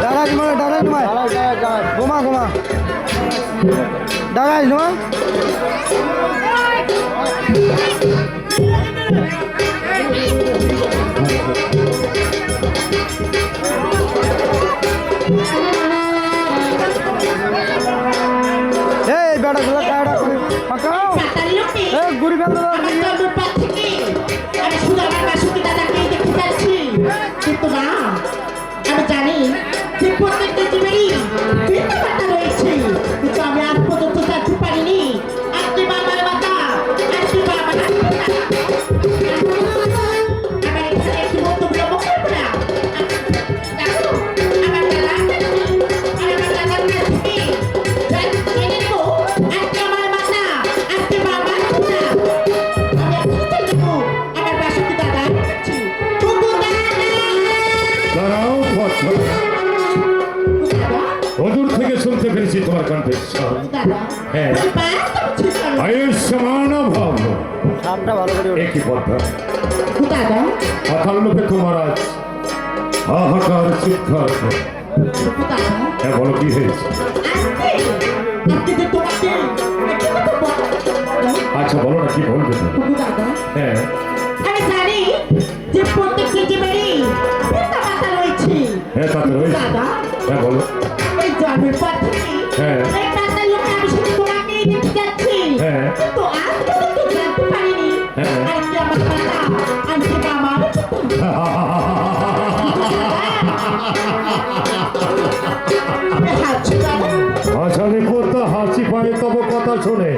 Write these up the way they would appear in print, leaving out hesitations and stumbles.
ডাগাইজ মানে ডাগাইজ নয় গোমা গোমা ডাগাইজ নয় এই বেটা গুলো কাটা করে পাকাও এ গুড়ি ফেল দাও কিন্তু না আমি জানি যে প্রত্যেকটা জীবেরই ভিন্ন কথা রয়েছে, কিন্তু আমি আজ পর্যন্ত জানতে পারিনি আপনি বাবার মাতা আপনি বাবার আমার এখানে একটি বক্তব্য করবো না। দেখো আমার দাদা আর আমার দাদার কাছ থেকে জেনে নেব আপনি আমার মাতা আপনি বাবার মাতা। আমি এখন দেবো আমার বাসন্তী দাদা দাঁড়াও, অদূর থেকে শুনতে পেরেছি তোমার কণ্ঠস্বর। হ্যাঁ, আয়ুষ্মান ভাব একই পথা কথার লোকে তোমার আজ হাহাকার চিৎকার। হ্যাঁ, বলো কি হয়েছে? আচ্ছা বলো না, কি বলবে? হ্যাঁ, আমি জানি যে প্রত্যেকটি জীবেরই ভিন্ন মাতা রয়েছে। হ্যাঁ তাতে রয়েছে। হ্যাঁ বলো। এই জন্মের পর থেকে এই মাতার লোকে আমি শুধু তোমাকে দেখতে যাচ্ছি, কিন্তু আজ পর্যন্ত জানতে পারিনি আজকে আমার মাতা আজকে আমার আসামি পড়তা হাসি পায় তব কথা শুনে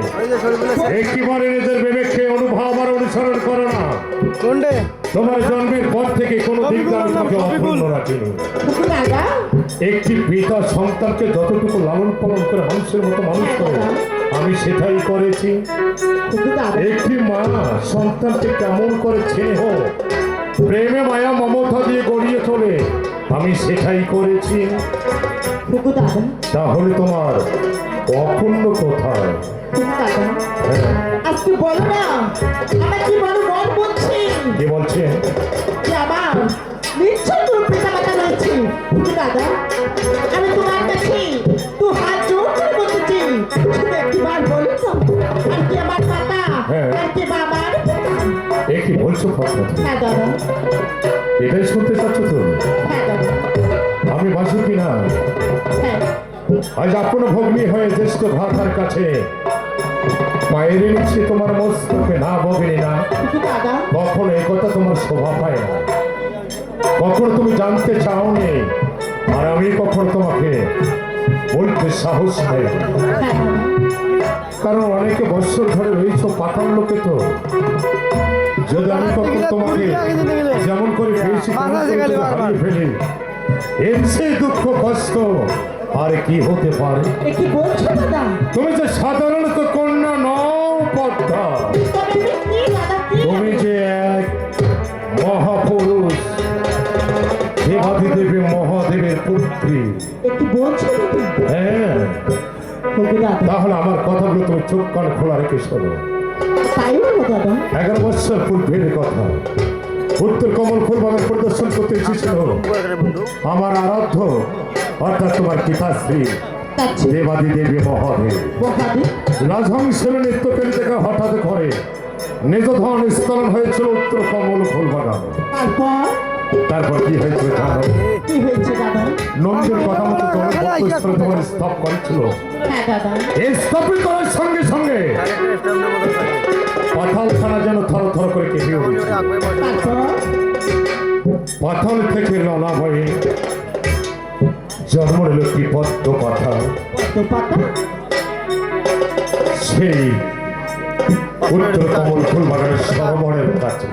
একটিবারে নিজের বিবেককে অনুভব আর অনুসরণ করো না। তোমার জন্মের পর থেকে কোনো দিক আমি তোমাকে অপূর্ণ রাখিনি। একটি পিতা সন্তানকে যতটুকু লালন পালন করে মানুষের মতো মানুষ করে আমি সেটাই করেছি। একটি মা সন্তানকে কেমন করে স্নেহ প্রেমে মায়া মমতা দিয়ে গড়িয়ে তোলে আমি সেটাই করেছি। তাহলে তোমার অপূর্ণ কোথায়? আজকে বলো না আমার কি বড় মন বলছে। কি বলছে? যে আমার নিশ্চয় তোর পিতা মাতা রয়েছে। দাদা আমি তোমার কাছে তো হাত জোর করে বলতেছি, শুধু একটিবার বলো তো আর কি আমার মাতা আর কি বাবার পিতা? এ কি বলছো? হ্যাঁ দাদা, এটাই শুনতে চাচ্ছ তো? হ্যাঁ দাদা, আমি বাঁচি কিনা? হ্যাঁ আজ আপন ভগ্নী হয়ে জ্যেষ্ঠ ভ্রাতার কাছে পায়ের নিচ্ছে তোমার মস্তকে না ভগিনী না। দাদা কখনো এই কথা তোমার শোভা পায় না, কখনো তুমি জানতে চাওনি, আর আমি কখনো তোমাকে বলতে সাহস পাই না। কারণ অনেকে বৎসর ধরে রয়েছ পাতাল লোকে, তো যদি আমি কখনো তোমাকে যেমন করে পেয়েছি হারিয়ে ফেলি এর সেই দুঃখ কষ্ট আর কি হতে পারে? কি বলছো দাদা? তুমি যে সাধারণত কন্যা নও পদ্মা, তুমি যে এক মহাপুরুষ দেবাদিদেবী মহাদেবের পুত্রী। একটু বলছো হ্যাঁ, তাহলে আমার কথাগুলো তুমি চোখ কান খোলা রেখে শোনো। 11 বছর পূর্বের কথা, উত্তর কমল ফুলবাগান পরিদর্শন করতে এসেছিল আমার আরাধ্য অর্থাৎ তোমার পিতাশ্রী দেবাদিদেবী মহাদেব। রাজহংসের নৃত্য পেলে দেখা হঠাৎ করে নিজ ধন স্থলন হয়েছিল উত্তর কমল ফুলবাগান। তারপর কি হয়েছে জানো? নন্দীর কথা মতো তোমার স্তব করেছিল। এই স্তব্ধ করার সঙ্গে সঙ্গে পাতালখানা যেন থর থর করে কেঁপে উঠেছে। পাতাল থেকে লনা হয়ে জন্ম নিল কি পদ্ম পাতা। সেই উত্তর কমল ফুলবাগানের সরোবরের কাছে